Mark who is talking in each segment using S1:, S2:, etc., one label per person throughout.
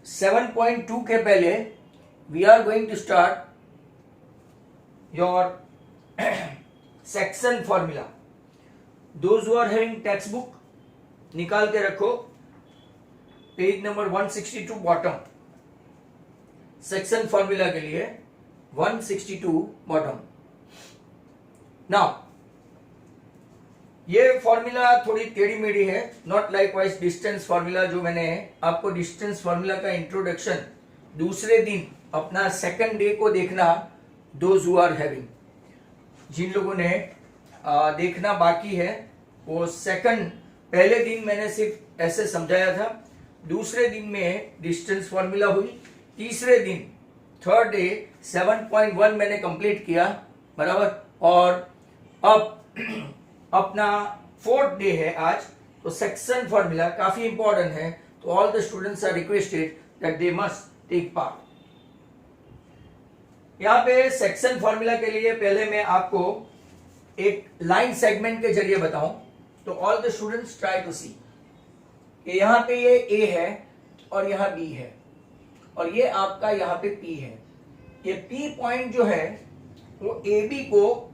S1: 7.2 के पहले we are going to start your section formula. Those who are having text book निकाल के रखो, page number 162 bottom, section formula के लिए 162 बॉटम। नाउ ये फॉर्मूला थोड़ी टेढ़ी मेढ़ी है, not like wise distance formula जो मैंने आपको डिस्टेंस फॉर्मूला का इंट्रोडक्शन दूसरे दिन अपना सेकंड डे को देखना। दोज हु आर हैविंग, जिन लोगों ने देखना बाकी है वो सेकंड, पहले दिन मैंने सिर्फ ऐसे समझाया था, दूसरे दिन में डिस्टेंस फॉर्मूला हुई, तीसरे दिन थर्ड डे 7.1 मैंने कंप्लीट किया, बराबर। और अब अपना फोर्थ डे है आज, तो सेक्शन फॉर्मूला काफी इंपॉर्टेंट है, तो all the students are requested that they must take part. यहाँ पे सेक्शन फॉर्मूला के लिए पहले मैं आपको एक लाइन सेगमेंट के जरिए बताऊं, तो all the students try to see कि यहाँ पे ये ए है और यहाँ बी है और ये आपका यहाँ पे पी है। ये पी पॉइंट जो है वो ए बी को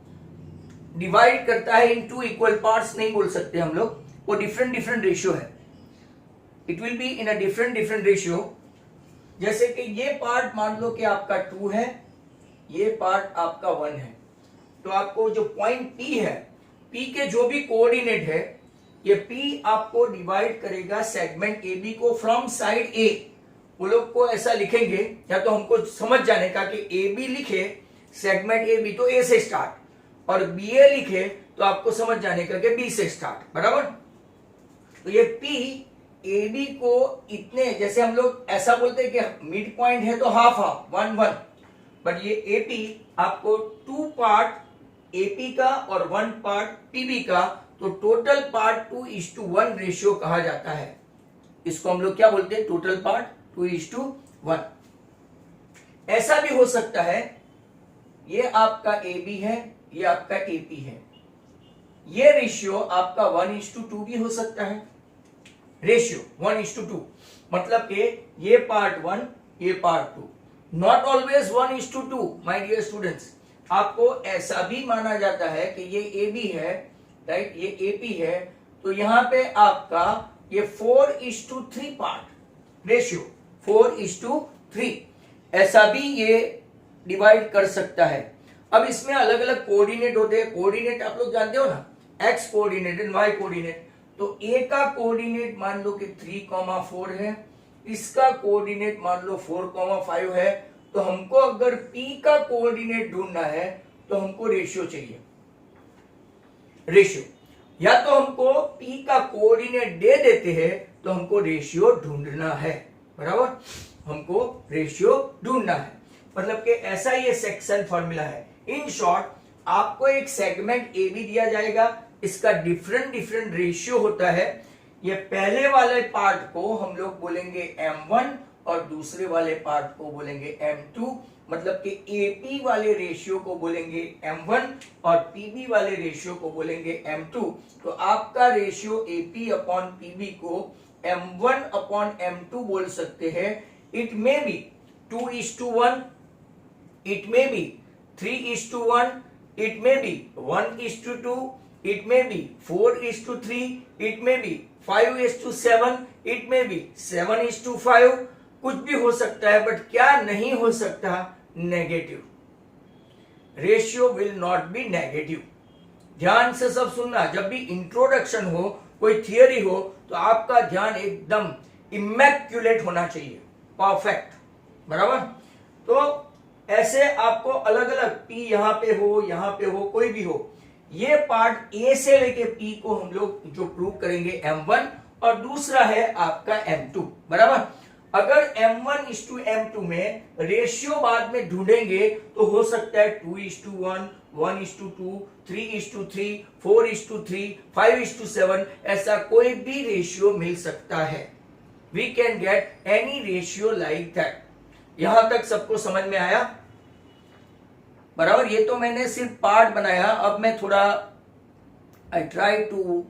S1: डिवाइड करता है इन टू इक्वल पार्ट्स, नहीं बोल सकते हम लोग, वो डिफरेंट डिफरेंट रेशियो है। It will be in a different different ratio. जैसे कि ये पार्ट मान लो कि आपका 2 है, ये पार्ट आपका 1 है, तो आपको जो पॉइंट P है, P के जो भी कोऑर्डिनेट है, ये P आपको डिवाइड करेगा सेगमेंट AB को फ्रॉम साइड A। वो लोग को ऐसा लिखेंगे, या तो हमको समझ जाने का कि AB लिखे सेगमेंट AB तो A से स्टार्ट, और BA लिखे तो आपको समझ जाने का कि B से स्टार्ट, बराबर। तो ये P AB को इतने, जैसे हम लोग ऐसा बोलते हैं कि मिड पॉइंट है तो हाफ हाफ 1-1, बट ये AP आपको 2 पार्ट AP का और 1 पार्ट PB का, तो टोटल पार्ट 2:1 रेशियो कहा जाता है। इसको हम लोग क्या बोलते हैं, टोटल पार्ट 2:1। ऐसा भी हो सकता है, ये आपका AB है, ये आपका AP है, ये रेशियो आपका 1:2 भी हो सकता है। रेशियो 1:2 मतलब कि ये पार्ट 1, ये part 2, not always 1:2 my dear students. आपको ऐसा भी माना जाता है कि ये AB है, राइट, ये AP है, तो यहां पे आपका ये 4:3 पार्ट रेशियो 4:3, ऐसा भी ये डिवाइड कर सकता है। अब इसमें अलग अलग कोऑर्डिनेट होते हैं। कोऑर्डिनेट आप लोग जानते हो ना, x coordinate and y coordinate. तो ए का कोऑर्डिनेट मान लो कि 3,4 है, इसका कोऑर्डिनेट मान लो 4,5 है, तो हमको अगर P का कोऑर्डिनेट ढूंढना है तो हमको रेशियो चाहिए। रेशियो या तो हमको P का कोऑर्डिनेट दे देते हैं तो हमको रेशियो ढूंढना है, बराबर, हमको रेशियो ढूंढना है। मतलब कि ऐसा ये सेक्शन फॉर्मूला है। इन शॉर्ट, आपको एक सेगमेंट AB दिया जाएगा, इसका डिफरेंट डिफरेंट रेशियो होता है। ये पहले वाले पार्ट को हम लोग बोलेंगे M1 और दूसरे वाले पार्ट को बोलेंगे M2, मतलब कि AP वाले रेशियो को बोलेंगे M1 और PB वाले रेशियो को बोलेंगे M2। तो आपका रेशियो AP अपॉन PB को M1 अपॉन M2 बोल सकते हैं। It may be 2:1, it may be 3:1, it may be 1:2, it may be 4:3, it may be 5:7, it may be 7:5, कुछ भी हो सकता है, बट क्या नहीं हो सकता, negative. Ratio will not be negative. ध्यान से सब सुनना, जब भी इंट्रोडक्शन हो, कोई थियरी हो, तो आपका ध्यान एकदम इमैक्युलेट होना चाहिए, परफेक्ट, बराबर। तो ऐसे आपको अलग अलग P यहां पे हो, कोई भी हो, ये पार्ट A से लेके P को हम लोग जो प्रूव करेंगे M1 और दूसरा है आपका M2, बराबर। अगर M1:M2 में रेशियो बाद में ढूंढेंगे तो हो सकता है 2:1, 1:2, 3:3, 4:3, 5:7, ऐसा कोई भी रेशियो मिल सकता है। We can get any ratio like that. यहां तक सबको समझ में आया, बराबर। ये तो मैंने सिर्फ पार्ट बनाया, अब मैं थोड़ा I try to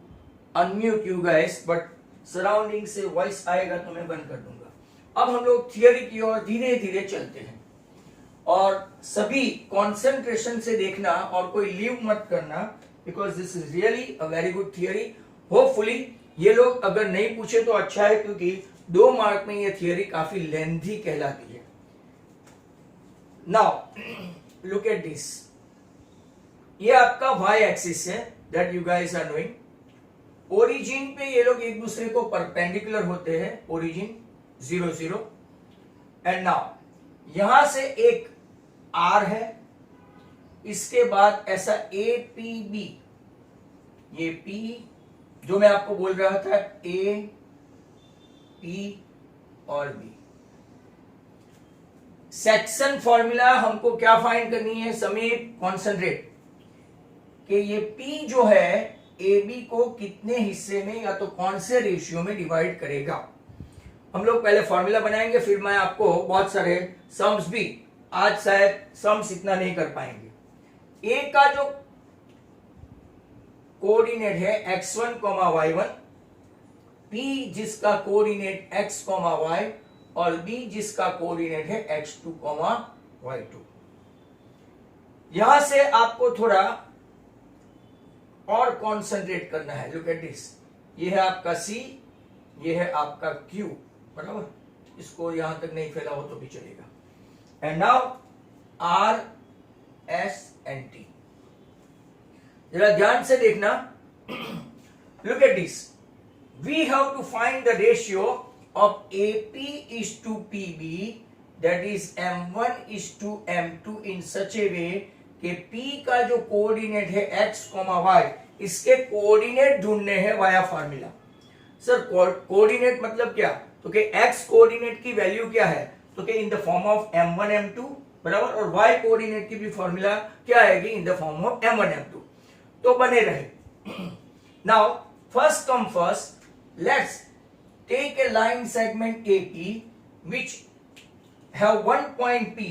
S1: unmute you guys, but surrounding से वॉइस आएगा तो मैं बंद कर दूंगा। अब हम लोग थियरी की ओर धीरे धीरे चलते हैं, और सभी कंसंट्रेशन से देखना और कोई लीव मत करना, because this is really a very good theory. Hopefully ये लोग अगर नहीं पूछे तो अच्छा है, क्योंकि 2 मार्क में ये थियरी काफी लेंथी कहलाती है। नाउ लुक एट दिस, ये आपका वाई एक्सिस है that you guys are knowing. Origin पे ये लोग एक दूसरे को परपेंडिकुलर होते हैं, ओरिजिन 0 0। एंड नाउ यहां से एक आर है, इसके बाद ऐसा ए पी बी, ये पी जो मैं आपको बोल रहा था, ए पी और बी। सेक्शन फॉर्मूला हमको क्या फाइंड करनी है समीप, कॉन्सेंट्रेट, कि ये पी जो है ए बी को कितने हिस्से में या तो कौन से रेशियो में डिवाइड करेगा। हम लोग पहले फॉर्मूला बनाएंगे, फिर मैं आपको बहुत सारे सम्स भी, आज शायद सम्स इतना नहीं कर पाएंगे। ए का जो कोऑर्डिनेट है x1, y1, पी जिसका कोऑर्डिनेट x, y और बी जिसका कोऑर्डिनेट है x2, y2। यहां से आपको थोड़ा और कॉन्सेंट्रेट करना है। लुक एट दिस, ये है आपका C, ये है आपका Q, बराबर। इसको यहां तक नहीं फैला हो तो भी चलेगा। And now R, S and T। जरा ध्यान से देखना, look at this, we have to find the ratio of AP is to PB, that is M1 is to M2 in such a way कि P का जो coordinate है x, y, इसके coordinate ढूंढने हैं वाया फार्मूला। सर कोऑर्डिनेट मतलब क्या, तो कि x कोऑर्डिनेट की वैल्यू क्या है, तो कि in the form of M1 M2, बराबर, और y कोऑर्डिनेट की भी फॉर्मूला क्या आएगी, in the form of M1 M2। तो बने रहे। Now first come first, let's take a line segment AP which have one point P,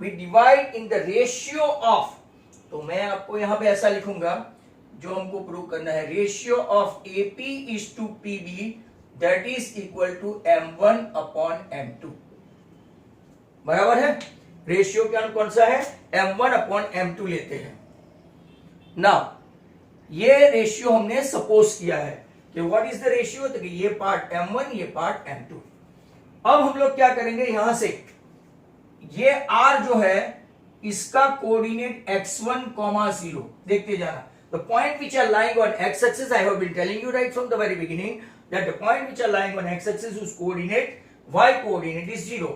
S1: we divide in the ratio of, तो मैं आपको यहां पे ऐसा लिखूंगा जो हमको प्रूव करना है, ratio of AP is to PB that is equal to M1 upon M2, बराबर है। रेशियो क्या कौन सा है, M1 upon M2 लेते हैं। नाउ ये रेशियो हमने सपोज किया है कि व्हाट इज द रेशियो, तो कि ये पार्ट M1, ये पार्ट M2। अब हम लोग क्या करेंगे, यहां से ये R जो है इसका कोऑर्डिनेट x1, 0 देखते जाना। The point which are lying on x axis, I have been telling you right from the very beginning that the point which are lying on x axis उस coordinate y coordinate is 0।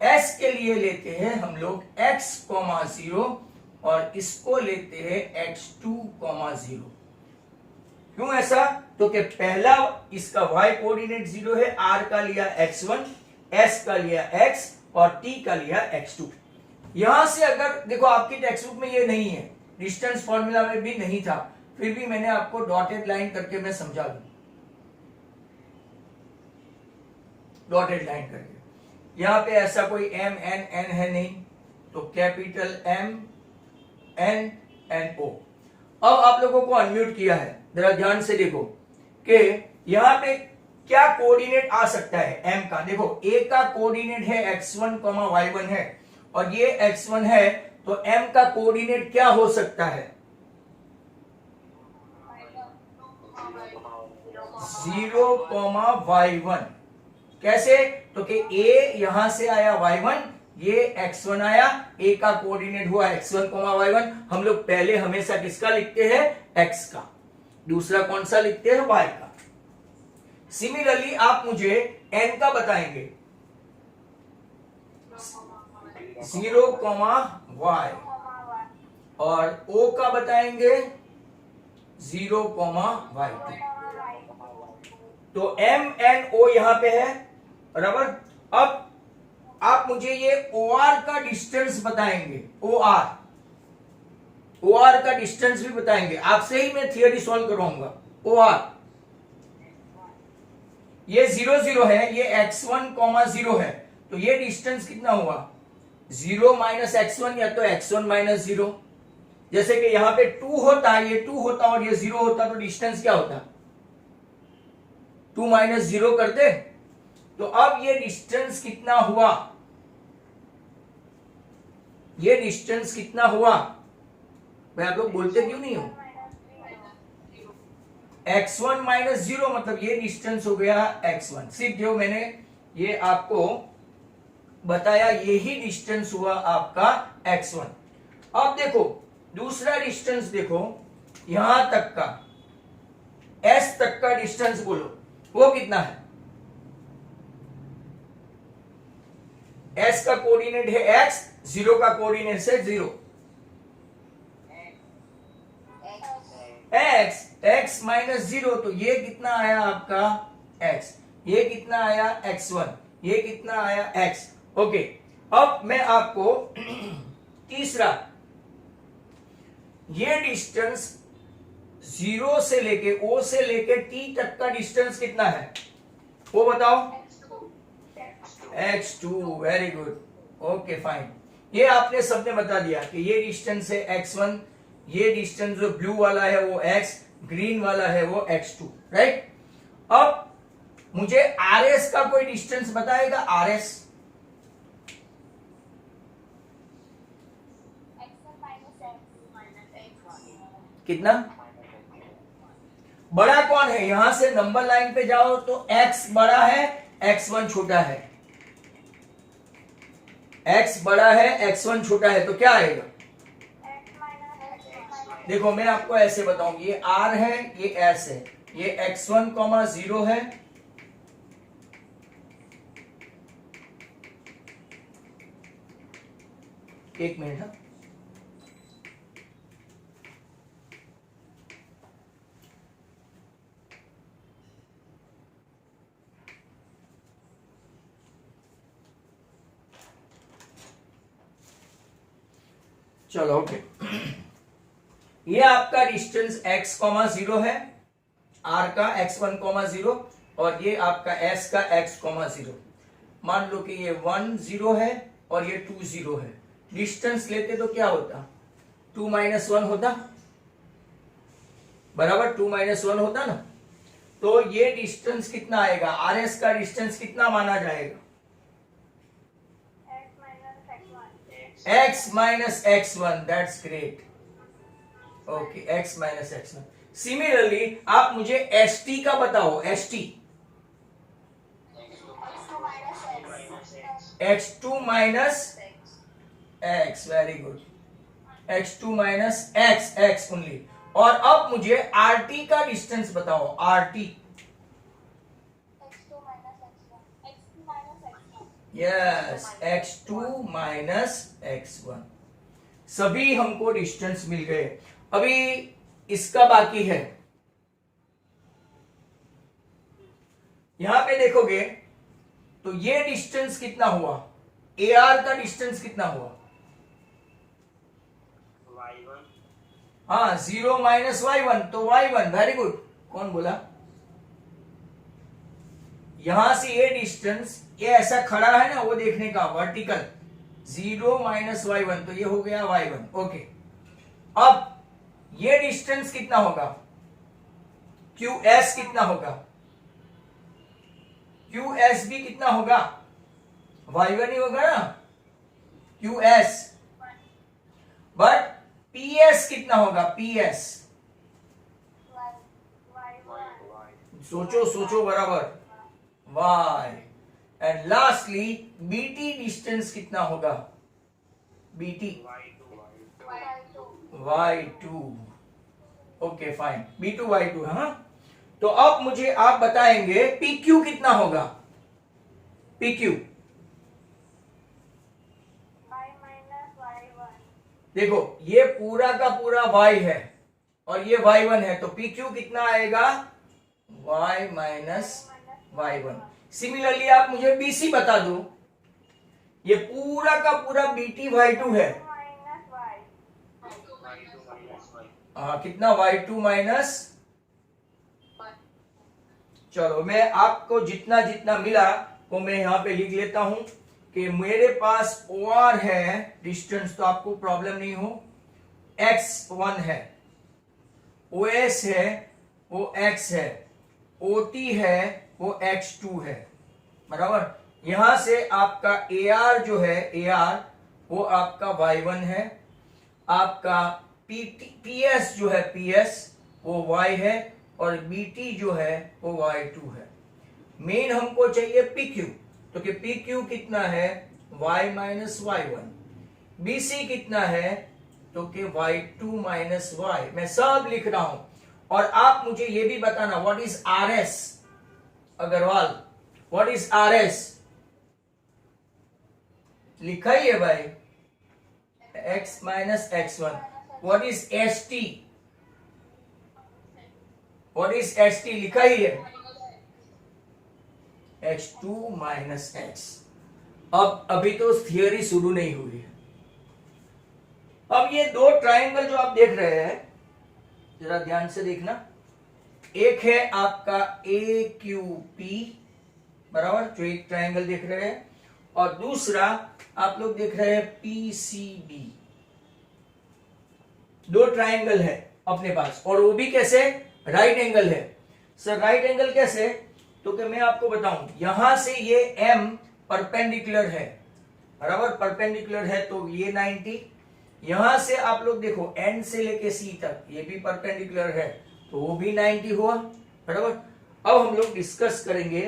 S1: s के लिए लेते हैं हम लोग x, 0 और इसको लेते हैं x2, 0। क्यों ऐसा, तो कि पहला इसका y कोऑर्डिनेट 0 है, r का लिया x1, s का लिया x और t का लिया x2। यहां से अगर देखो आपकी टेक्स्ट बुक में ये नहीं है, डिस्टेंस फॉर्मूला में भी नहीं था, फिर भी मैंने आपको डॉटेड लाइन करके मैं समझा दूं, डॉटेड लाइन करके। यहां पे ऐसा कोई m n n है नहीं, तो capital M N N O। अब आप लोगों को अनम्यूट किया है, जरा ध्यान से देखो कि यहां पे क्या कोऑर्डिनेट आ सकता है m का। देखो a का कोऑर्डिनेट है x1, y1 है, और ये x1 है, तो m का कोऑर्डिनेट क्या हो सकता है, 0, y1। कैसे, तो कि a यहां से आया y1, ये x1 आया, a का कोऑर्डिनेट हुआ x1, y1। हम लोग पहले हमेशा किसका लिखते हैं, x का, दूसरा कौन सा लिखते हैं, y का। सिमिलरली आप मुझे n का बताएंगे, 0, y, और o का बताएंगे 0, y2। तो m n o यहां पे है, बराबर। अब आप मुझे ये OR का डिस्टेंस बताएंगे, OR का डिस्टेंस भी बताएंगे, आपसे ही मैं थियरी सॉल्व करवाऊंगा। OR ये 0 0 है, ये x1, 0 है, तो ये डिस्टेंस कितना हुआ, 0 माइनस x1 या तो x1 माइनस 0। जैसे कि यहां पे 2 होता, ये 2 होता और ये 0 होता, तो डिस्टेंस क्या होता, 2 माइनस 0 करते, तो अब ये डिस्टेंस कितना हुआ, ये डिस्टेंस कितना हुआ भाई, आप लोग बोलते क्यों नहीं हो? x1 माइनस 0 मतलब ये डिस्टेंस हो गया x1। सिर्फ जो मैंने ये आपको बताया यही डिस्टेंस हुआ आपका x1। अब देखो दूसरा डिस्टेंस देखो, यहां तक का s तक का डिस्टेंस बोलो वो कितना है? s का कोऑर्डिनेट है x, 0 का कोऑर्डिनेट है 0। x माइनस 0 तो ये कितना आया आपका x, ये कितना आया x1, ये कितना आया x। ओके, अब मैं आपको तीसरा, ये डिस्टेंस 0 से लेके o से लेके t तक का डिस्टेंस कितना है वो बताओ? x2। Very good, okay fine. ये आपने सबने बता दिया कि ये डिस्टेंस है x1, ये डिस्टेंस जो ब्लू वाला है वो x, ग्रीन वाला है वो x2, राइट। अब मुझे RS का कोई डिस्टेंस बताएगा? RS कितना? बड़ा कौन है? यहां से नंबर लाइन पे जाओ तो x बड़ा है, x1 छोटा है। x बड़ा है, x1 छोटा है, तो क्या आएगा? देखो मैं आपको ऐसे बताऊंगी, ये r है, ये s है, ये x1, 0 है, एक मिनट है, चलो ओके। ये आपका डिस्टेंस x, 0 है, r का x1, 0 और ये आपका s का x, 0। मान लो कि ये 1 0 है और ये 2 0 है। डिस्टेंस लेते तो क्या होता? 2 - 1 होता, बराबर 2 - 1 होता ना। तो ये डिस्टेंस कितना आएगा? RS का डिस्टेंस कितना माना जाएगा? x minus x1, that's great. Okay, x minus x1। Similarly आप मुझे st का बताओ, st x2 minus x, very good, x2 minus x, x only. और अब मुझे RT का डिस्टेंस बताओ, RT। Yes, x2 minus x1। सभी हमको डिस्टेंस मिल गए। अभी इसका बाकी है, यहां पे देखोगे तो ये डिस्टेंस कितना हुआ? AR का डिस्टेंस कितना हुआ? y1। हाँ, 0 - y1 तो y1, वेरी गुड। कौन बोला? यहां से ये डिस्टेंस, ये ऐसा खड़ा है ना वो देखने का, वर्टिकल, 0 - y1 तो ये हो गया y1। ओके, अब ये डिस्टेंस कितना होगा? QS कितना होगा? QS भी कितना होगा? y1 ही होगा ना, QS। बट PS कितना होगा? PS सोचो सोचो बराबर, y। And lastly BT distance कितना होगा? BT y2। Okay fine, B2 y2। हाँ, तो अब मुझे आप बताएंगे PQ कितना होगा? PQ देखो ये पूरा का पूरा y है और ये y1 है, तो PQ कितना आएगा? y minus y1। सिमिलरली आप मुझे BC बता दो, ये पूरा का पूरा BT y2 है, कितना? y2 माइनस, चलो मैं आपको जितना जितना मिला वो मैं यहां पे लिख लेता हूं कि मेरे पास OR है डिस्टेंस, तो आपको प्रॉब्लम नहीं हो, x1 है, OS है वो x है, OT है वो x2 है, बराबर। यहां से आपका AR जो है, AR वो आपका Y1 है, आपका PS जो है, PS वो Y है, और BT जो है वो Y2 है। मेन हमको चाहिए PQ, तो कि PQ कितना है, Y माइनस Y1। BC कितना है, तो कि Y2 माइनस Y। मैं सब लिख रहा हूं, और आप मुझे ये भी बताना what is RS, Agarwal what is RS, लिखा ही है भाई, X minus X1। What is ST, what is ST, लिखा ही है, X2 माइनस X। अब अभी तो थियरी शुरू नहीं हुई है। अब ये दो ट्राइंगल जो आप देख रहे हैं, जरा ध्यान से देखना, एक है आपका AQP, बराबर, जो एक ट्राइंगल देख रहे हैं, और दूसरा आप लोग देख रहे हैं PCB। दो ट्राइंगल है अपने पास, और वो भी कैसे, राइट एंगल है। सर राइट एंगल कैसे, तो कि मैं आपको बताऊं, यहां से ये M परपेंडिकुलर है, बराबर, परपेंडिकुलर है, तो ये 90। यहां से आप लोग देखो N से लेके C तक ये भी परपेंडिकुलर है, तो वो भी 90 हुआ, बराबर। अब हम लोग डिस्कस करेंगे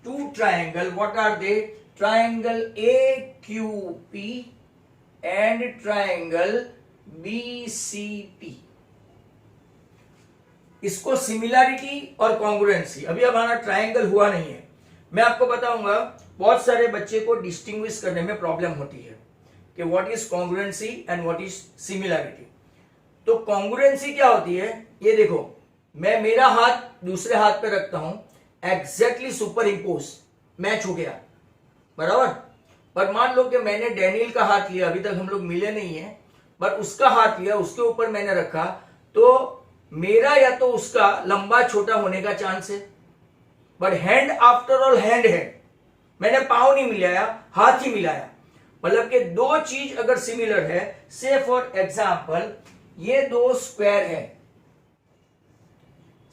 S1: two triangle, what are they, triangle AQP and triangle BCP। इसको सिमिलैरिटी और कॉन्ग्रुएंसी, अभी हमारा ट्राइंगल हुआ नहीं है, मैं आपको बताऊंगा। बहुत सारे बच्चे को डिस्टिंग्विश करने में प्रॉब्लम होती है कि what is congruency and what is similarity. तो कॉन्ग्रुएंसी क्या होती है, ये देखो, मैं मेरा हाथ दूसरे हाथ पे रखता हूं, एग्जैक्टली सुपर इम्पोज, मैच हो गया, बराबर। पर मान लो कि मैंने डैनियल का हाथ लिया, अभी तक हम लोग मिले नहीं है, पर उसका हाथ लिया, उसके ऊपर मैंने रखा, तो मेरा या तो उसका लंबा छोटा होने का चांस है, but hand after all hand है, मैंने पांव नहीं मिलाया, हाथ ही मिलाया। मतलब कि दो चीज अगर सिमिलर है, से फॉर एग्जाम्पल ये दो स्क्वायर है,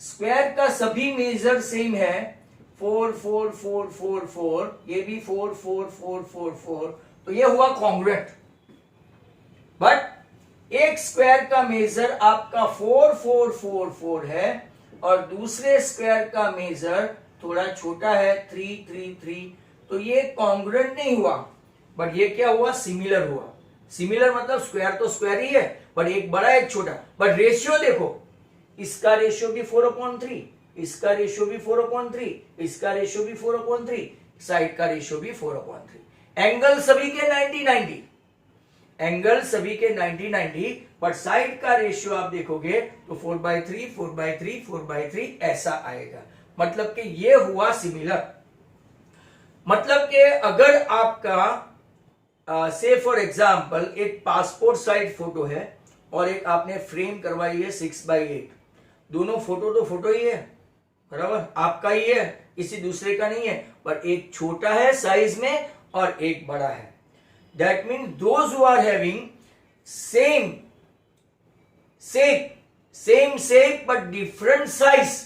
S1: स्क्वायर का सभी मेजर सेम है, 4 4 4 4 4, ये भी 4 4 4 4 4, तो ये हुआ कॉन्ग्रुएंट। बट एक स्क्वायर का मेजर आपका 4 4 4 4 है, और दूसरे स्क्वायर का मेजर थोड़ा छोटा है, 3 3 3, तो ये कॉन्ग्रुएंट नहीं हुआ, बट ये क्या हुआ, सिमिलर हुआ। सिमिलर मतलब स्क्वायर तो स्क्वायर ही है, बट एक बड़ा एक छोटा, बट रेशियो देखो, इसका रेशियो भी 4/3, इसका रेशियो भी 4/3, इसका रेशियो भी 4/3, साइड का रेशियो भी 4/3। एंगल सभी के 90 90, एंगल सभी के 90 90, बट साइड का रेशियो आप देखोगे तो 4/3 4/3 4/3 ऐसा आएगा। मतलब कि ये हुआ सिमिलर। मतलब कि अगर आपका से फॉर एग्जाम्पल एक पासपोर्ट साइज फोटो है, और एक आपने फ्रेम करवाई है 6/8, दोनों फोटो तो फोटो ही है, बराबर, आपका ही है, किसी दूसरे का नहीं है, पर एक छोटा है साइज में और एक बड़ा है। That mean those who are having same shape but different size,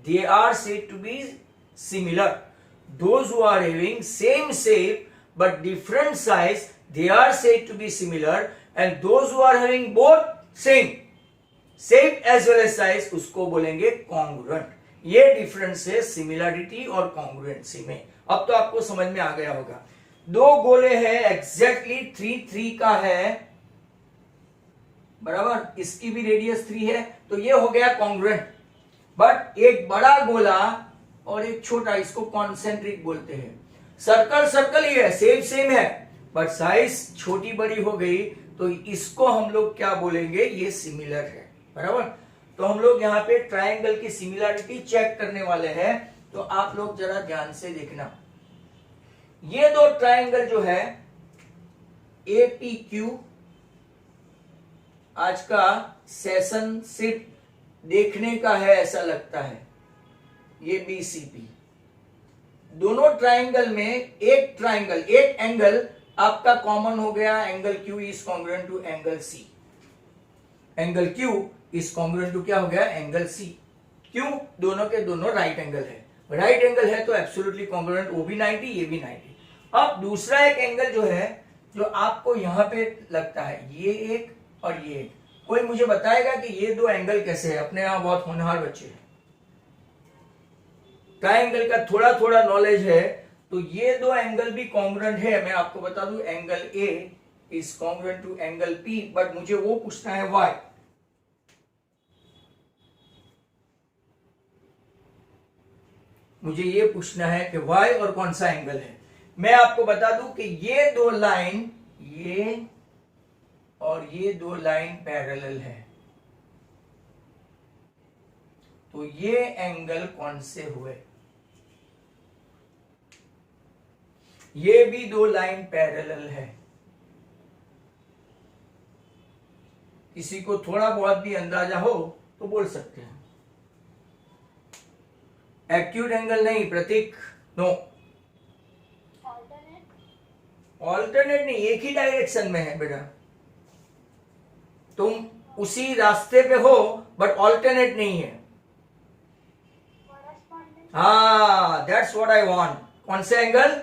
S1: they are said to be similar. Those who are having same shape but different size, they are said to be similar. And those who are having both same shape as well as size, उसको बोलेंगे congruent. ये difference है similarity और congruency में। अब तो आपको समझ में आ गया होगा। दो गोले हैं, एग्जैक्टली 3 3 का है, बराबर, इसकी भी रेडियस 3 है, तो ये हो गया कॉन्ग्रुएंट। बट एक बड़ा गोला और एक छोटा, इसको कॉन्सेंट्रिक बोलते हैं। सर्कल सर्कल ही है, सेम है, बट साइज छोटी बड़ी हो गई, तो इसको हम लोग क्या बोलेंगे, ये सिमिलर है, बराबर। तो हम लोग यहाँ पे ट्राइंगल की सिमिलरिटी चेक करने वाले हैं, तो आप लोग जरा ध्यान से देखना। ये दो ट्राइंगल जो है APQ, आज का सेशन सिर्फ देखने का है ऐसा लगता है, ये BCP। दोनों ट्राइंगल में एक ट्राइंगल, एक एंगल आपका कॉमन हो गया, angle Q is congruent to angle C। Angle Q is congruent to क्या हो गया, एंगल C। क्यों, दोनों के दोनों राइट एंगल है, राइट एंगल है तो एब्सोल्युटली कॉन्ग्रुएंट, वो भी 90, ये भी 90। अब दूसरा एक एंगल जो है, जो आपको यहां पे लगता है, ये एक और ये एक, कोई मुझे बताएगा कि ये दो एंगल कैसे है? अपने यहां बहुत होनहार बच्चे हैं, ट्रायंगल का थोड़ा थोड़ा नॉलेज है, तो ये दो एंगल भी कॉन्ग्रुएंट है। मैं आपको बता दूं, angle A is congruent to angle P, but मुझे वो पूछना है वाई। मुझे ये पूछना है कि वाई और कौन सा एंगल है। मैं आपको बता दूं कि ये दो लाइन, ये और ये दो लाइन पैरेलल है, तो ये एंगल कौन से हुए? ये भी दो लाइन पैरेलल है। किसी को थोड़ा बहुत भी अंदाजा हो तो बोल सकते हैं। एक्यूट एंगल नहीं प्रतीक, नो। ऑल्टरनेट नहीं, एक ही डायरेक्शन में है बेटा, तुम उसी रास्ते पे हो बट ऑल्टरनेट नहीं है। हाँ, दैट्स व्हाट आई वांट। कौन से एंगल?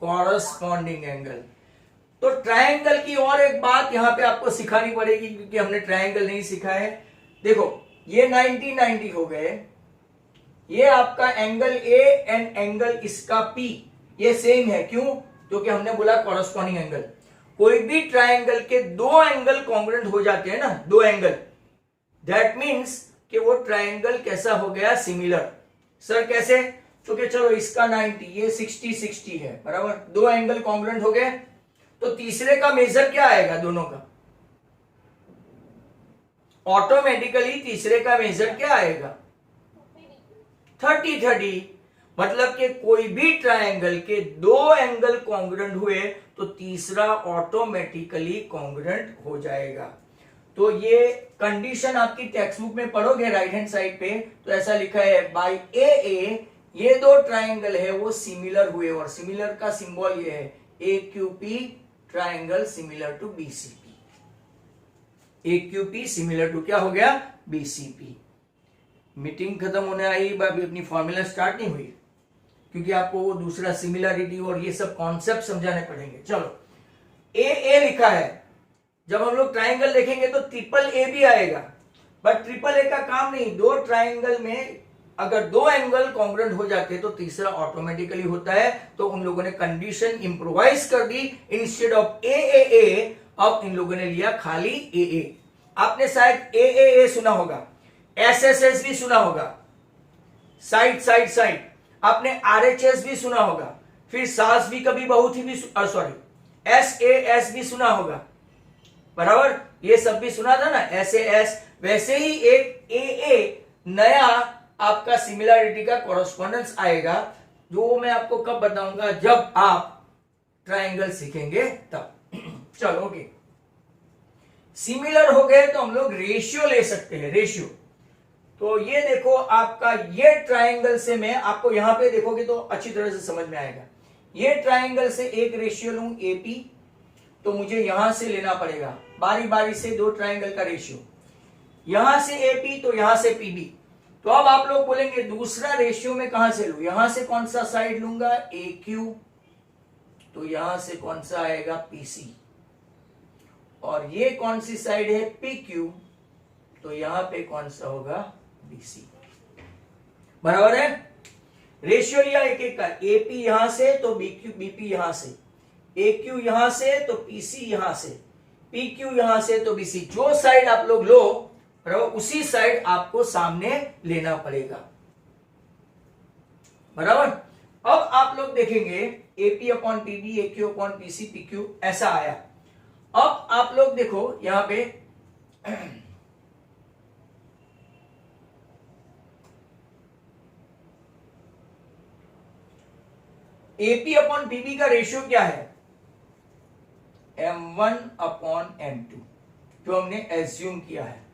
S1: Corresponding angle. तो ट्रायंगल की और एक बात यहां पे आपको सिखानी पड़ेगी, क्योंकि हमने ट्रायंगल नहीं सीखा है। देखो, ये 90-90 हो गए, ये आपका एंगल ए एंड एंगल इसका पी, ये सेम है। क्यों? क्योंकि हमने बोला कॉरस्पॉन्डिंग एंगल। कोई भी ट्रायंगल के दो एंगल कॉन्ग्रुएंट हो जाते हैं ना, दो एंगल, दैट मीन्स कि वो ट्रायंगल कैसा हो गया? सिमिलर। सर कैसे? क्योंकि चलो इसका 90, ये 60-60 है, बराबर, दो एंगल कॉन्ग्रुएंट हो गए, तो तीसरे का मेजर क्या आएगा दोनों का? ऑटोमेटिकली तीसरे का मेजर क्या आएगा? 30-30। मतलब कि कोई भी ट्रायंगल के दो एंगल कॉन्ग्रुएंट हुए तो तीसरा ऑटोमेटिकली कॉन्ग्रुएंट हो जाएगा। तो ये कंडीशन आपकी टेक्स्ट बुक में पढ़ोगे राइट हैंड साइड पे, तो ऐसा लिखा है बाय ए ये दो ट्रायंगल है वो सिमिलर हुए, और सिमिलर का सिंबल ये है AQP, triangle similar to BCP। AQP similar to क्या हो गया? BCP। मीटिंग खत्म होने आई, अभी अपनी फॉर्मूला स्टार्ट नहीं हुई, क्योंकि आपको वो दूसरा सिमिलरिटी और ये सब कॉन्सेप्ट समझाने पड़ेंगे। चलो, ए लिखा है, जब हम लोग ट्रायंगल देखेंगे तो ट्रिपल ए भी आएगा, बट ट्रिपल ए का काम नहीं। दो ट्रायंगल में अगर दो एंगल कॉन्ग्रुएंट हो जाते हैं तो तीसरा ऑटोमेटिकली होता है। तो उन लोगों ने कंडीशन इंप्रोवाइज कर दी, इंस्टेड ऑफ ए अब इन लोगों ने लिया खाली ए। आपने शायद ए सुना होगा, SSS भी सुना होगा, साइड साइड साइड, आपने RHS भी सुना होगा, फिर सास भी कभी बहुत ही भी सॉरी SAS भी सुना होगा, बराबर, ये सब भी सुना था ना, SAS। वैसे ही एक AA नया आपका सिमिलरिटी का कॉरस्पॉन्डेंस आएगा, जो मैं आपको कब बताऊंगा? जब आप ट्रायंगल सीखेंगे तब। चलो, ओके, सिमिलर हो गए तो हम लोग रेशियो ले सकते हैं, रेशियो। तो ये देखो आपका, ये ट्रायंगल से मैं आपको यहां पे देखोगे तो अच्छी तरह से समझ में आएगा। ये ट्रायंगल से एक रेशियो लूं AP, तो मुझे यहां से लेना पड़ेगा बारी बारी से दो ट्रायंगल का रेशियो, यहां से AP तो यहां से PB। तो अब आप लोग बोलेंगे दूसरा रेशियो में कहां से लूं? यहां से कौन सा साइड लूंगा? AQ, तो यहां से कौन सा आएगा? PC। और ये कौन सी साइड है? PQ, तो यहां पे कौन सा होगा? BC। बराबर है? रेशियो लिया एक एक का, AP यहां से तो BP यहां से, AQ यहां से तो PC यहां से, PQ यहां से तो BC। जो साइड आप लोग लो, बराबर, उसी साइड आपको सामने लेना पड़ेगा, बराबर। अब आप लोग देखेंगे AP upon PB, AQ upon PC, PQ ऐसा आया। अब आप लोग देखो यहां पे AP अपॉन PB का रेशियो क्या है? M1 अपॉन M2, जो हमने एज्यूम किया है।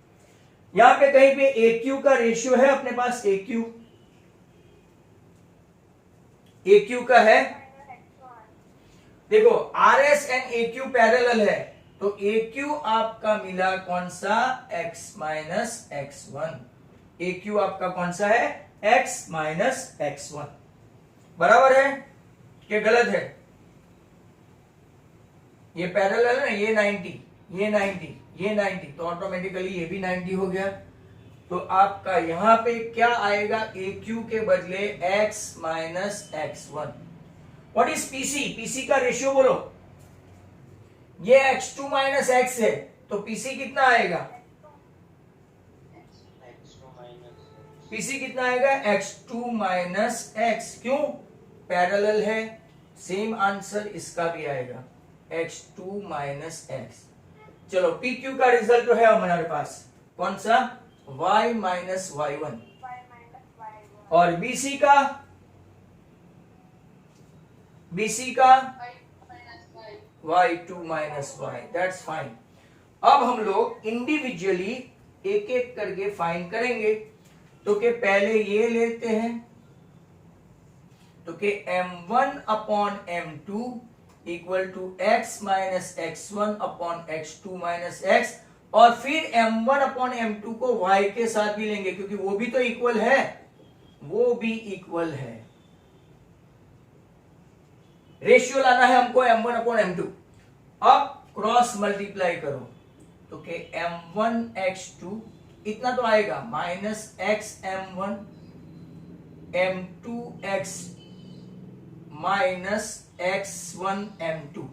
S1: यहां पे कहीं पे AQ का रेशियो है अपने पास, AQ का है, देखो RS एंड AQ पैरेलल है, तो AQ आपका मिला कौन सा? X minus X1। AQ आपका कौन सा है? x minus x1। बराबर है कि गलत है? ये पैरेलल है ना, ये 90, ये 90, ये 90, तो ऑटोमेटिकली ये भी 90 हो गया। तो आपका यहां पे क्या आएगा? AQ के बदले x minus x1। What is PC? PC का रेशियो बोलो। ये x2 माइनस x है, तो PC कितना आएगा? PC कितना आएगा? x2 minus x। क्यों? पैरेलल है, सेम आंसर इसका भी आएगा, x2 माइनस x। चलो PQ का रिजल्ट जो है हमारे पास कौन सा? y minus y1। और BC का? BC का y2 minus y। That's fine. अब हम लोग इंडिविजुअली एक एक करके फाइंड करेंगे। तो के पहले ये लेते हैं, तो के m1 upon m2 equal to x minus x1 upon x2 minus x, और फिर m1 अपॉन m2 को y के साथ भी लेंगे क्योंकि वो भी तो इक्वल है, वो भी इक्वल है। रेशियो लाना है हमको m1 अपॉन m2। अब क्रॉस मल्टीप्लाई करो, तो के m1 x2 इतना तो आएगा minus x m1 m2 x minus x1 m2।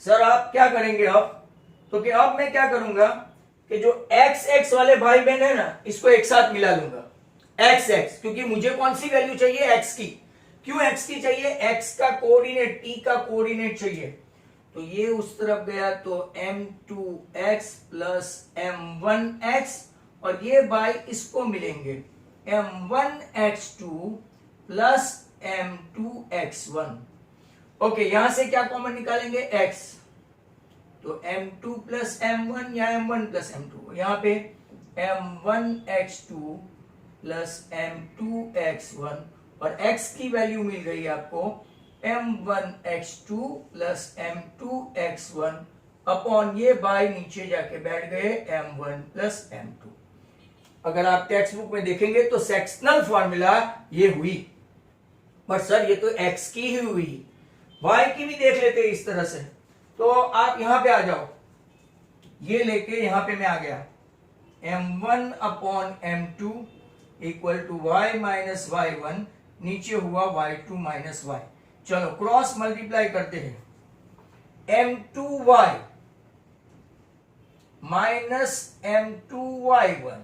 S1: Sir आप क्या करेंगे अब? तो कि अब मैं क्या करूंगा कि जो x x वाले भाई बहन है ना, इसको एक साथ मिला लूंगा, x x, क्योंकि मुझे कौन सी वैल्यू चाहिए? x की। क्यों x की चाहिए? x का कोऑर्डिनेट, t का कोऑर्डिनेट चाहिए। तो ये उस तरफ गया तो m2x प्लस m1x, और ये बाई इसको मिलेंगे m1x2 प्लस m2x1। ओके, यहां से क्या कॉमन निकालेंगे? x। तो m2 प्लस m1 या m1 प्लस m2, यहां पे m1x2 प्लस m2x1, और x की वैल्यू मिल गई आपको m1x2 प्लस m2x1 अपॉन ये बाय नीचे जाके बैठ गए m1 प्लस m2। अगर आप टेक्स्ट बुक में देखेंगे तो सेक्शनल फॉर्मूला ये हुई, पर सर ये तो x की ही हुई, y की भी देख लेते इस तरह से। तो आप यहां पे आ जाओ, ये लेके यहां पे मैं आ गया, m1 upon m2 equal to y minus y1, नीचे हुआ y2 माइनस y। चलो क्रॉस मल्टीप्लाई करते हैं, m2y माइनस m2y1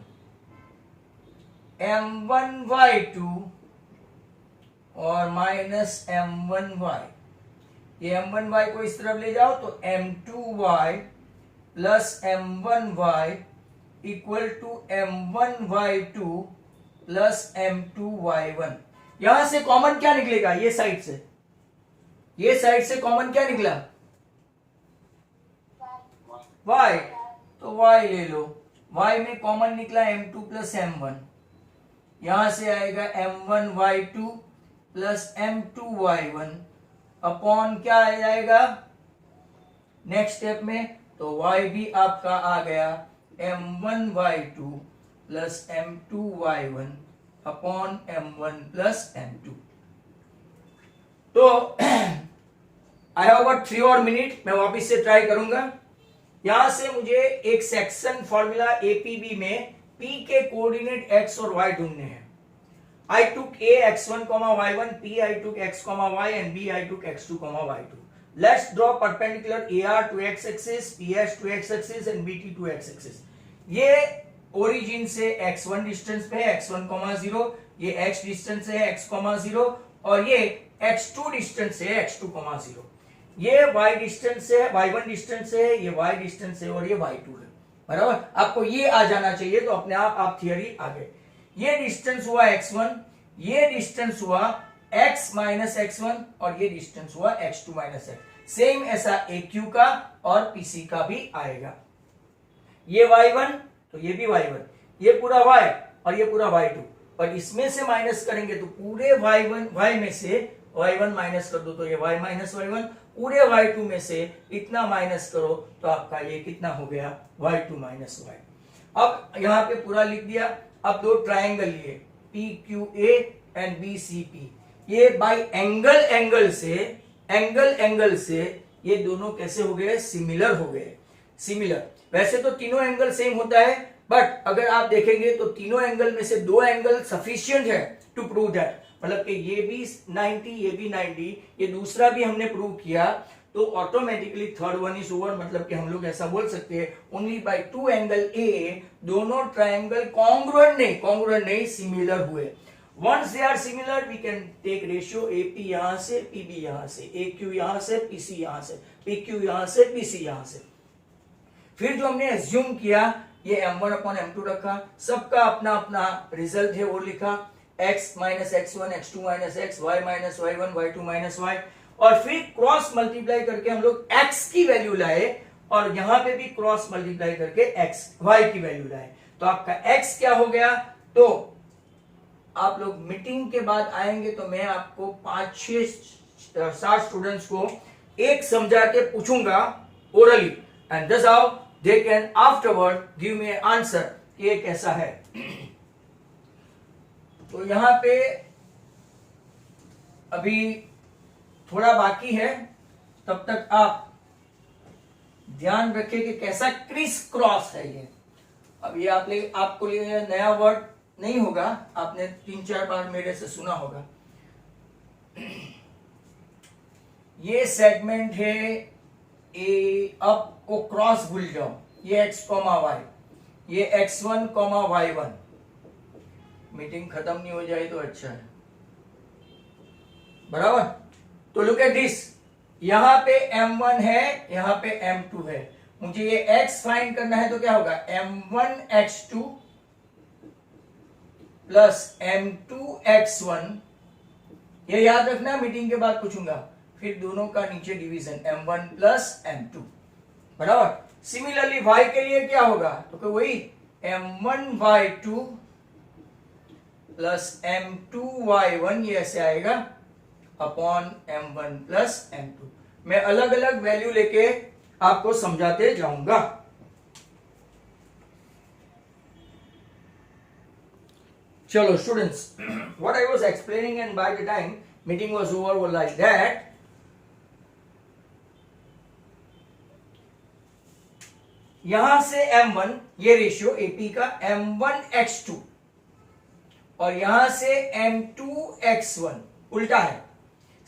S1: m1y2 और माइनस m1y। ये m1y को इस तरफ ले जाओ तो m2y plus m1y equal to m1y2 plus m2y1। यहां से कॉमन क्या निकलेगा? ये साइड से, ये साइड से कॉमन क्या निकला? y। तो y ले लो, y में कॉमन निकला m2 प्लस m1, यहां से आएगा m1y2 प्लस m2y1 अपॉन क्या आ जाएगा नेक्स्ट स्टेप में? तो y भी आपका आ गया m1y2 plus m2y1 upon m1 plus m2। तो आई हैव गॉट 3 और मिनट, मैं वापिस से ट्राई करूंगा। यहां से मुझे एक सेक्शन फॉर्मूला एपीबी में p के कोऑर्डिनेट x और y ढूंढने हैं। I took a x1, y1, p I took x, y, and b I took x2, y2. Let's draw perpendicular AR to x axis, PS to x axis, and BT to x axis. ये origin से x1 distance पे है, x1, 0, ये x distance है x, 0, और ये x2 distance है x2, 0। ये y डिस्टेंस है, y1 डिस्टेंस है, ये y डिस्टेंस है, और ये y2 है। बराबर, आपको ये आ जाना चाहिए, तो अपने आप थियरी आ गए। ये डिस्टेंस हुआ x1, ये डिस्टेंस हुआ x माइनस x1, और ये डिस्टेंस हुआ x2 माइनस x। सेम ऐसा AQ का और PC का भी आएगा। ये y1 तो ये भी y1, ये पूरा y और ये पूरा y2, और इसमें से माइनस करेंगे तो पूरे y में से y1 माइनस कर दो तो ये y माइनस y1, पूरे y2 में से इतना माइनस करो तो आपका ये कितना हो गया? y2 minus y। अब यहां पे पूरा लिख दिया। अब दो ट्रायंगल लिए, P Q A and B C P. ये बाय एंगल से ये दोनों कैसे हो गए, सिमिलर हो गए। सिमिलर, वैसे तो तीनों एंगल सेम होता है, बट अगर आप देखेंगे तो तीनों एंगल में से दो एंगल सफिशिएंट है टू प्रूव दैट, मतलब कि ये भी 90 ये भी 90, ये दूसरा भी हमने प्रूव किया, तो automatically third one is over. मतलब कि हम लोग ऐसा बोल सकते हैं ओनली बाय टू एंगल ए दोनों ट्रायंगल कॉन्ग्रुएंट नहीं सिमिलर हुए। Once they are similar we can take ratio AP यहां से, पीबी यहां से, AQ यहां से, PC यहां से, PQ यहां से, PC यहां से। फिर जो हमने एज्यूम किया ये m1 अपॉन m2 रखा, सबका अपना अपना रिजल्ट है वो लिखा, x minus x1, x2 minus x, y minus y1, y2 minus y, और फिर क्रॉस मल्टीप्लाई करके हम लोग x की वैल्यू लाए, और यहां पे भी क्रॉस मल्टीप्लाई करके y की वैल्यू लाए। तो आपका x क्या हो गया, तो आप लोग मीटिंग के बाद आएंगे तो मैं आपको 5-6-7 स्टूडेंट्स को एक समझा के पूछूंगा orally, and this how they can afterward give me answer ये कैसा है। तो यहां पे अभी थोड़ा बाकी है, तब तक आप ध्यान रखें कि कैसा क्रिस क्रॉस है ये। अब ये आपको लिए नया वर्ड नहीं होगा, आपने 3-4 बार मेरे से सुना होगा। ये सेगमेंट है ए, अब को क्रॉस भूल जाओ, ये x, y, ये x1, y1। मीटिंग खत्म नहीं हो जाए तो अच्छा है, बराबर। तो लुक एट दिस, यहां पे m1 है, यहां पे m2 है, मुझे ये x फाइंड करना है, तो क्या होगा m1 x2 plus m2 x1, ये याद रखना, मीटिंग के बाद पूछूंगा। फिर दोनों का नीचे डिवीजन m1 प्लस m2, बराबर। सिमिलरली y के लिए क्या होगा, तो वही m1 y2 plus m2 y1, ये ऐसे आएगा अपॉन m1 प्लस m2। मैं अलग अलग वैल्यू लेके आपको समझाते जाऊंगा। चलो students, what I was explaining and by the time meeting was over was like that, यहां से m1 ये रेशियो AP का m1 x2 और यहां से m2 x1 उल्टा है,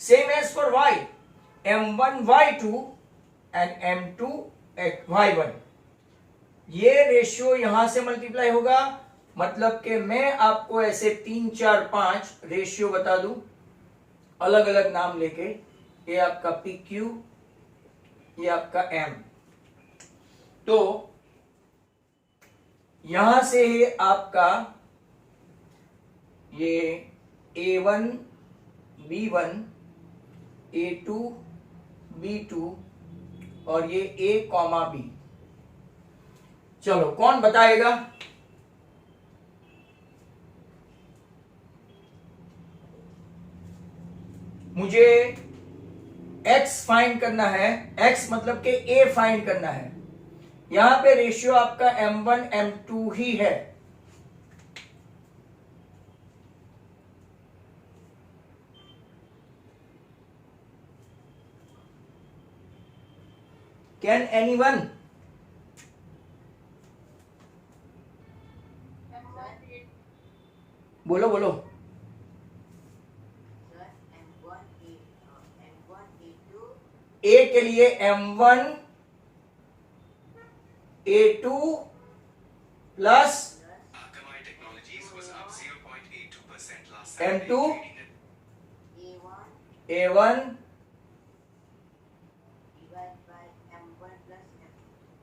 S1: same as for y m1 y2 and m2 y1, ये रेशियो यहां से मल्टीप्लाई होगा। मतलब कि मैं आपको ऐसे 3, 4, 5 रेशियो बता दूं अलग अलग नाम लेके, ये आपका PQ, ये आपका M, तो यहां से आपका ये A1 B1, A2 B2 और ये A, B। चलो कौन बताएगा, मुझे x फाइंड करना है, x मतलब कि a फाइंड करना है। यहां पे रेशियो आपका m1 m2 ही है, कैन एनीवन, बोलो बोलो। A के लिए m1 A2 plus m2 A1,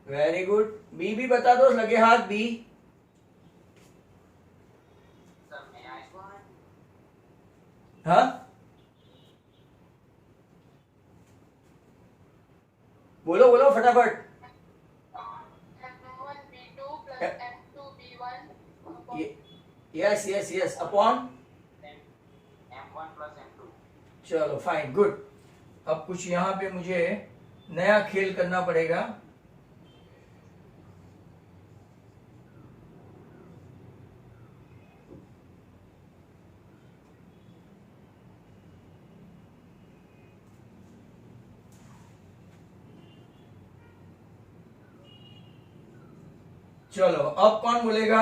S1: very good. B भी बता दो, लगे हाथ B, हाँ बोलो बोलो फटाफट। Yes yes yes upon m1 plus m2। चलो फाइन गुड। अब कुछ यहां पे मुझे नया खेल करना पड़ेगा। चलो अब कौन बोलेगा?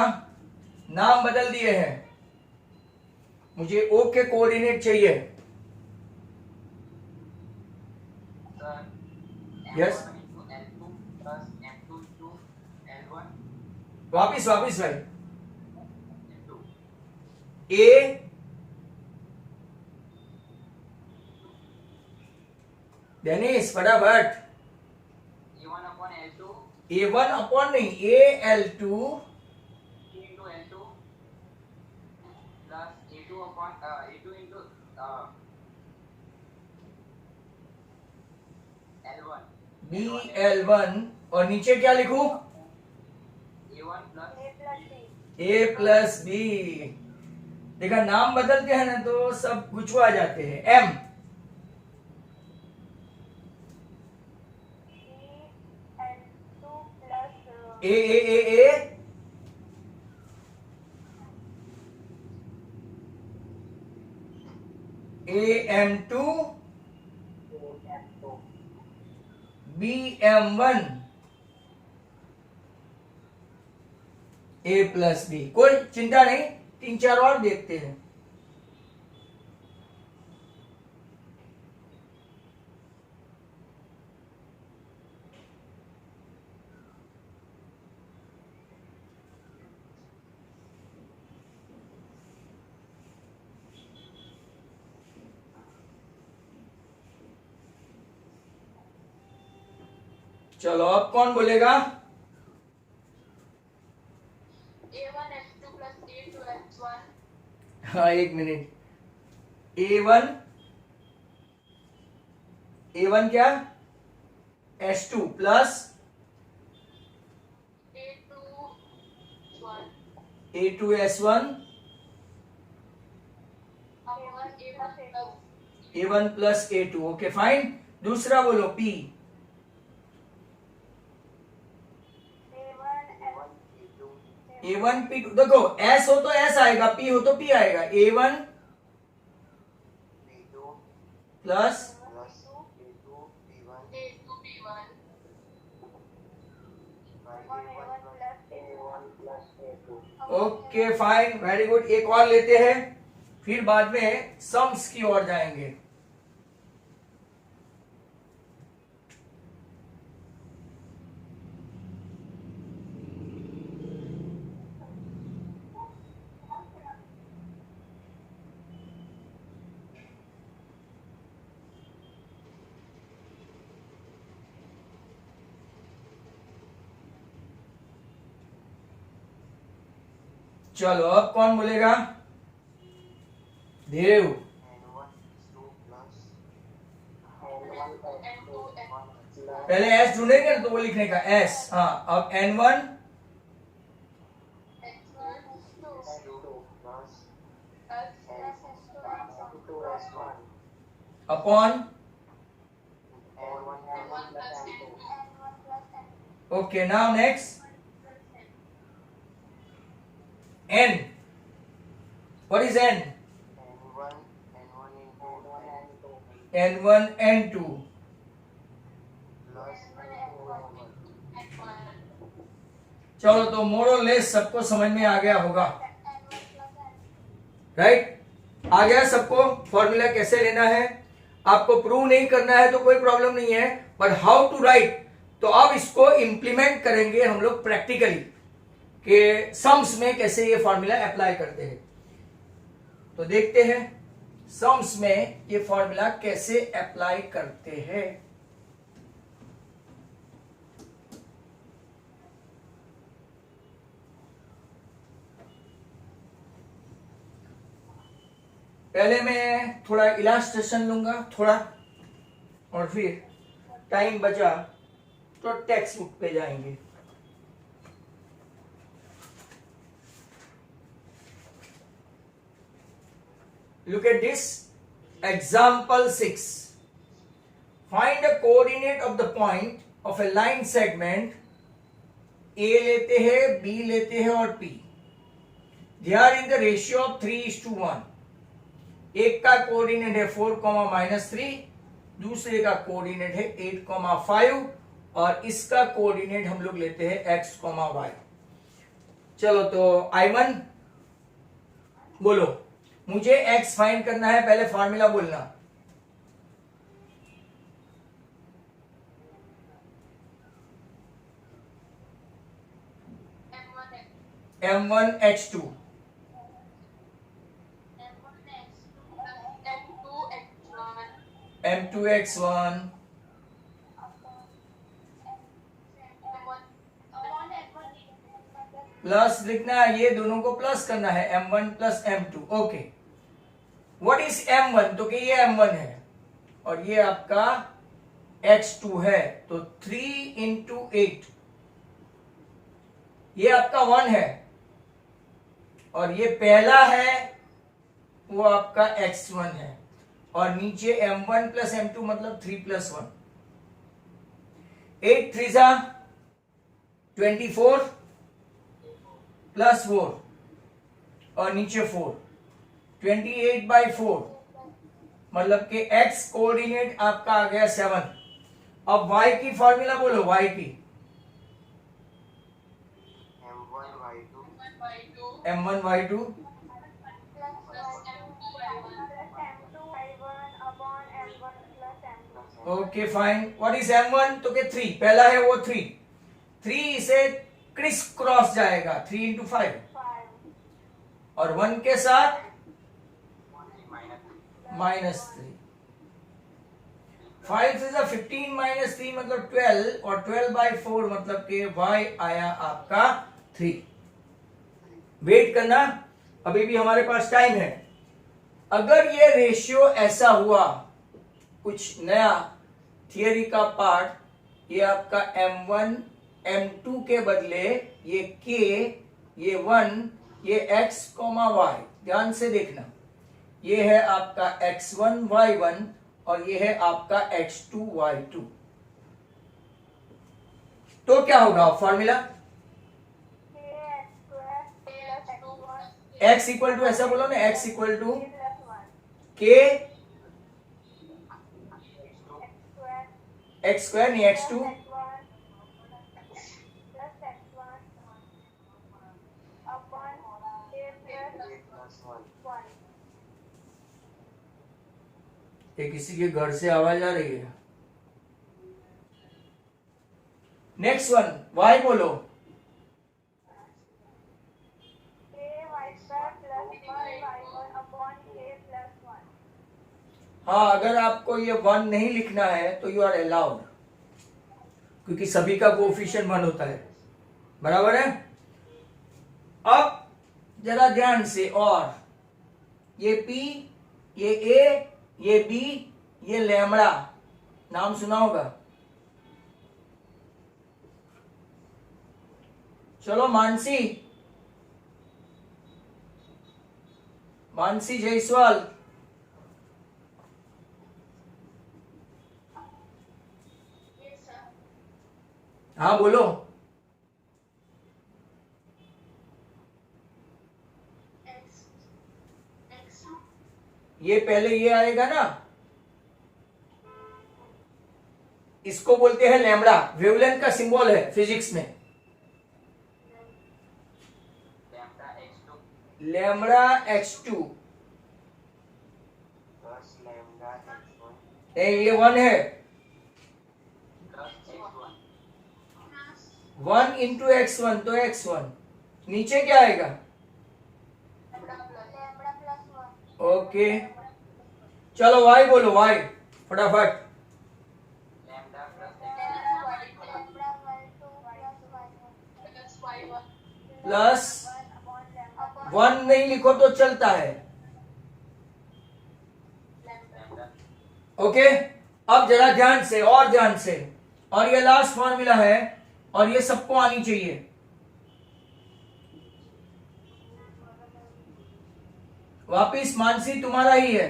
S1: नाम बदल दिए हैं, मुझे ओ के कोऑर्डिनेट चाहिए। यस, वापिस वापिस भाई। ए डेनिस फटाफट। A1 अपॉन नहीं, AL2 BL1 और नीचे क्या लिखूं? A plus B. देखा नाम बदलते हैं ना तो सब गुचवा जाते हैं। M A AM2 BM1 A plus B. कोई चिंता नहीं, 3-4 और देखते हैं। चलो अब कौन बोलेगा? हाँ एक मिनट। A1 क्या? S2 plus A2S1 A1 plus A2। Okay fine. दूसरा बोलो P। A1 P2। देखो S हो तो S आएगा, P हो तो P आएगा। A1 plus okay fine, very good. एक और लेते हैं, फिर बाद में सम्स की ओर जाएंगे। चलो अब कौन बोलेगा? देव। पहले S ढूंढेंगे तो वो लिखने का S। हाँ अब N1 upon okay now next N। What is N? N1 N2 चलो तो मोरलेस सबको समझ में आ गया होगा, राइट? आ गया सबको फॉर्मूला कैसे लेना है। आपको प्रूव नहीं करना है तो कोई प्रॉब्लम नहीं है, बट हाउ टू राइट तो अब इसको इंप्लीमेंट करेंगे हम लोग प्रैक्टिकली कि सम्स में कैसे ये फॉर्मूला अप्लाई करते हैं। तो देखते हैं सम्स में ये फॉर्मूला कैसे अप्लाई करते हैं। पहले मैं थोड़ा इलास्ट्रेशन लूंगा थोड़ा, और फिर टाइम बचा तो टेक्स्ट बुक पे जाएंगे। Look at this example 6. Find the coordinate of the point of a line segment. A लेते हैं, B लेते हैं और P. They are in the ratio of 3:1. एक का कोऑर्डिनेट है 4, -3, दूसरे का कोऑर्डिनेट है 8, 5 और इसका कोऑर्डिनेट हम लोग लेते हैं x, y। चलो तो I1 बोलो, मुझे x फाइंड करना है, पहले फॉर्मूला बोलना। M1 H2 M2 X1 plus लिखना है, ये दोनों को प्लस करना है, M1 plus M2। Okay, what is M1? तो कि ये M1 है और ये आपका X2 है, तो 3 इंटू 8, ये आपका 1 है और ये पहला है वो आपका X1 है और नीचे M1 प्लस M2 मतलब 3 प्लस 1। 8 3 जा 24 प्लस 4 और नीचे 4, 28/4 मतलब कि x कोऑर्डिनेट आपका आ गया 7। अब y की फॉर्मूला बोलो, y की। M1 Y2 okay fine. What is M1? तो के 3, पहला है वो 3 इसे क्रिस क्रॉस जाएगा, 3 इंटू 5 और 1 के साथ -3। 5 इज 15 -3 मतलब 12 और 12/4 मतलब कि y आया आपका 3। वेट करना, अभी भी हमारे पास टाइम है। अगर ये रेशियो ऐसा हुआ, कुछ नया थियरी का पार्ट, ये आपका M1 M2 के बदले ये K, ये 1, ये X, Y, ध्यान से देखना, ये है आपका X1 Y1 और ये है आपका X2 Y2। तो क्या होगा फॉर्मूला? X इक्वल टू, ऐसा बोलो ना, X equal to K X square, नहीं X2 ये किसी के घर से आवाज आ रही है। नेक्स्ट वन, y बोलो। हाँ, अगर आपको ये 1 नहीं लिखना है तो यू आर अलाउड, क्योंकि सभी का कोएफिशिएंट 1 होता है, बराबर है। अब जरा ध्यान से, और ये P, ये A, ये B, ये लैम्बडा, नाम सुना होगा। चलो मानसी जायसवाल, हाँ बोलो। ये पहले ये आएगा ना, इसको बोलते हैं लैम्बडा, वेवलेंथ का सिंबल है फिजिक्स में। लैम्बडा X2, ये 1 है, 1 इंटू X1 तो X1, नीचे क्या आएगा? ओके, चलो y बोलो, y फटाफट। प्लस 1 नहीं लिखो तो चलता है। ओके, अब जरा ध्यान से, और ध्यान से, और ये लास्ट फॉर्मूला है और ये सबको आनी चाहिए। वापिस मानसी तुम्हारा ही है।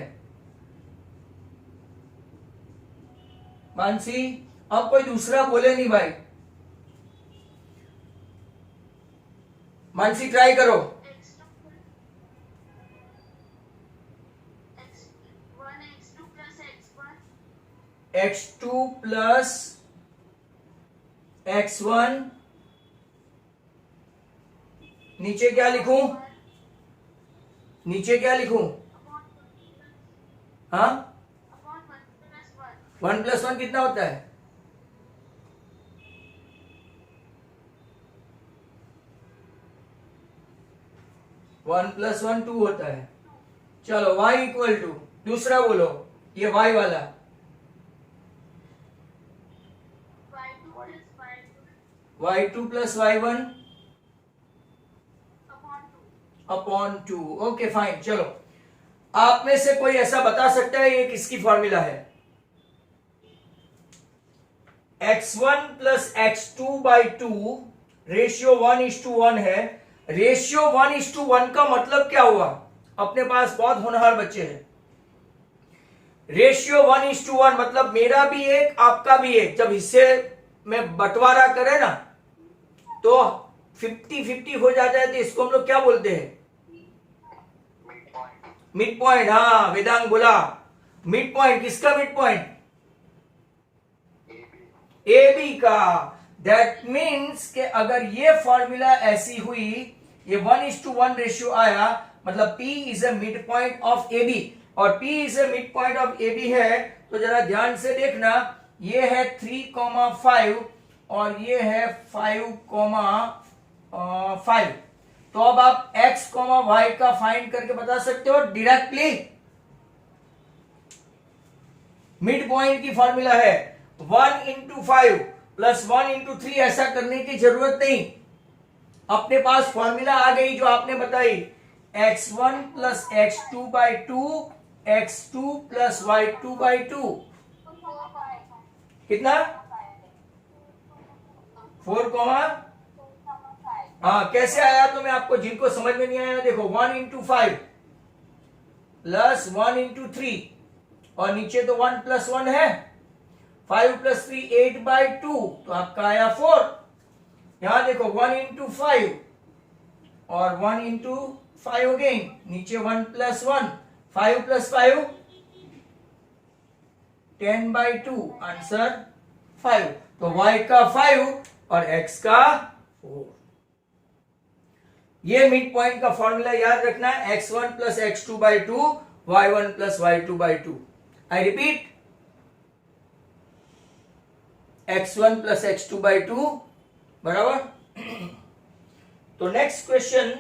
S1: मानसी, अब कोई दूसरा बोले नहीं भाई। मानसी ट्राई करो। X2 प्लस X1, नीचे क्या लिखूं? नीचे क्या लिखूं? हाँ, 1+1 कितना होता है? वन प्लस वन 2 होता है। चलो y इक्वल टू, दूसरा बोलो, ये y वाला, y2 plus y1 upon 2। Okay fine. चलो, आप में से कोई ऐसा बता सकता है ये किसकी फॉर्मूला है? x1 plus x2 by 2 ratio 1:1 है। रेशियो 1:1 का मतलब क्या हुआ? अपने पास बहुत होनहार बच्चे हैं। रेशियो 1:1 मतलब मेरा भी एक आपका भी एक। जब हिस्से में बंटवारा करे ना तो 50-50 हो जाता है, तो इसको हम लोग क्या बोलते हैं? Mid point. हाँ, वेदांग बोला मिड पॉइंट। किसका मिड पॉइंट? ए बी का। दैट मीन्स कि अगर ये फॉर्मूला ऐसी हुई, ये 1:1 रेशियो आया, मतलब P is a mid point of A B, और P is a mid point of A B है, तो जरा ध्यान से देखना, ये है 3,5 और ये है 5,5। तो अब आप x, y का फाइंड करके बता सकते हो डायरेक्टली। मिड पॉइंट की फॉर्मूला है 1:5 प्लस 1:3। ऐसा करने की जरूरत नहीं, अपने पास फॉर्मूला आ गई जो आपने बताई, x1 plus x2 by 2, x2 plus y2 by 2। कितना? 4, हाँ, कैसे आया? तो मैं आपको, जिनको समझ में नहीं आया देखो, 1:5 प्लस 1:3, और नीचे तो 1 प्लस 1 है, 5 प्लस 3 8/2, तो आपका आया 4। यहां देखो 1:5 और 1:5 अगेन, नीचे 1 प्लस 1, 5 प्लस 5 10/2, आंसर 5। तो y का 5 और x का 4। ये मिड पॉइंट का फॉर्मूला याद रखना है, x1 plus x2 by 2, y1 plus y2 by 2। I repeat, x1 plus x2 by 2 बराबर। तो नेक्स्ट क्वेश्चन,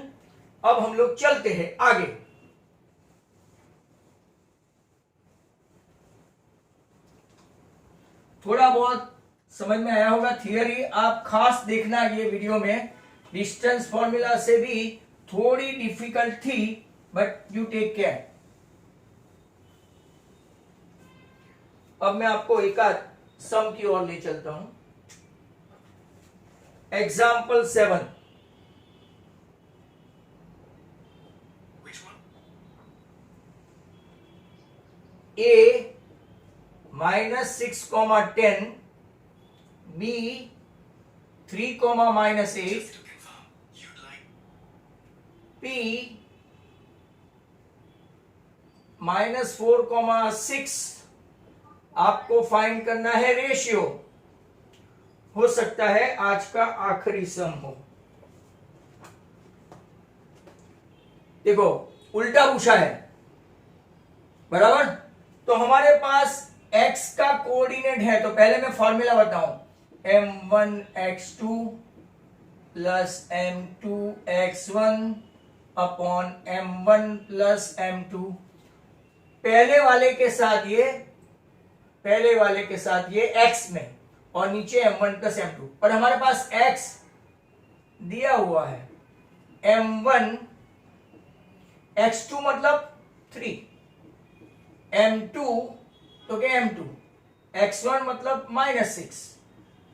S1: अब हम लोग चलते हैं आगे। थोड़ा बहुत समझ में आया होगा थियरी, आप खास देखना ये वीडियो में। डिस्टेंस फॉर्मूला से भी थोड़ी डिफिकल्ट थी, बट यू टेक केयर। अब मैं आपको एक आध सम की ओर ले चलता हूं। Example 7, a -6, 10, b 3, -8, p -4, 6। आपको फाइंड करना है रेशियो। हो सकता है आज का आखिरी सम हो। देखो, उल्टा पूछा है, बराबर। तो हमारे पास x का कोऑर्डिनेट है, तो पहले मैं फॉर्मूला बताऊं, m1 x2 plus m2 x1 upon m1 plus m2। पहले वाले के साथ ये x में, और नीचे m1 प्लस m2। पर हमारे पास x दिया हुआ है, m1 x2 मतलब 3, m2 तो क्या m2, x1 मतलब -6,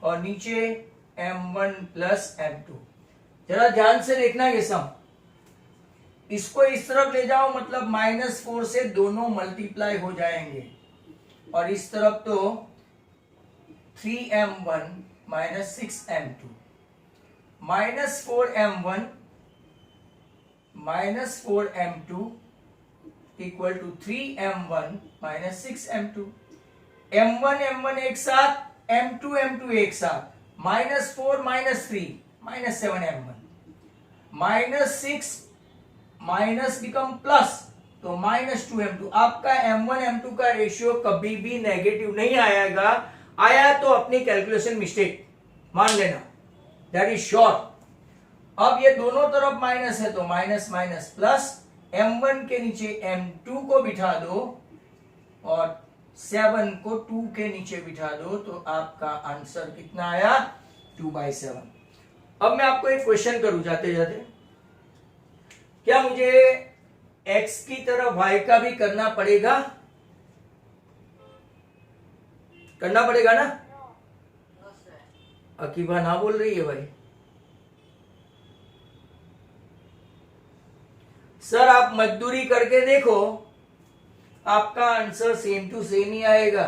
S1: और नीचे m1 प्लस m2। जरा ध्यान से देखना ये सम। इसको इस तरफ ले जाओ, मतलब -4 से दोनों मल्टीप्लाई हो जाएंगे, और इस तरफ तो 3m1 -6m2, -4m1 -4m2 equal to 3m1 -6m2। m1 एक साथ, m2 एक साथ, -4 -3 -7m1। -6 माइनस बिकम प्लस, तो -2m2। आपका m1 m2 का रेशियो कभी भी नेगेटिव नहीं आएगा, आया तो अपनी कैलकुलेशन मिस्टेक मान लेना, दैट इज श्योर। अब ये दोनों तरफ माइनस है तो माइनस माइनस प्लस, m1 के नीचे m2 को बिठा दो और 7 को 2 के नीचे बिठा दो, तो आपका आंसर कितना आया? 2/7। अब मैं आपको एक क्वेश्चन करूं जाते जाते, क्या मुझे x की तरह y का भी करना पड़ेगा? करना पड़ेगा ना? अकीबा ना बोल रही है भाई। सर आप मजदूरी करके देखो, आपका आंसर सेम टू सेम ही आएगा,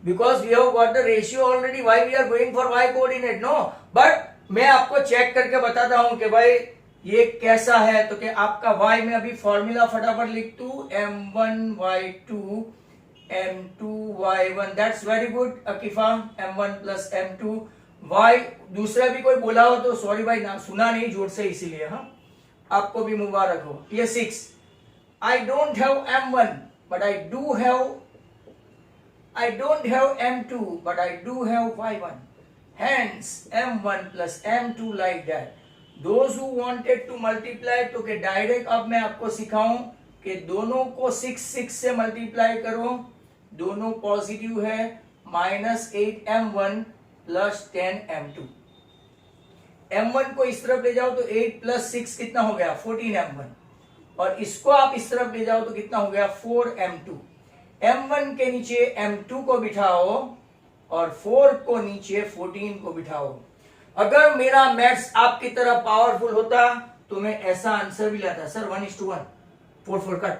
S1: because we have got the ratio already. Why we are going for y coordinate? No, but मैं आपको चेक करके बताता हूं कि भाई ये कैसा है। तो क्या आपका y में अभी फॉर्मूला फटाफट लिख दू, m1y2 m2y1, that's very good Akifa, m1 plus m2 y। दूसरा भी कोई बोला हो तो सॉरी भाई, ना सुना नहीं जोर से, इसीलिए हाँ, आपको भी मुबारक हो। ये 6, I don't have m1 but I don't have m2 but I do have y1, hence m1 plus m2 like that। Those who wanted to multiply, तो के डायरेक्ट अब मैं आपको सिखाऊं कि दोनों को 6 से मल्टीप्लाई करो, दोनों पॉजिटिव है, -8m1 प्लस 10m2। m1 को इस तरफ ले जाओ तो 8 प्लस 6 कितना हो गया? 14m1, और इसको आप इस तरफ ले जाओ तो कितना हो गया? 4m2। m1 के नीचे m2 को बिठाओ और 4 को नीचे 14 को बिठाओ। अगर मेरा मैथ्स आपकी तरह पावरफुल होता तो मैं ऐसा आंसर भी लाता। Sir 1:1, 4 4 cut,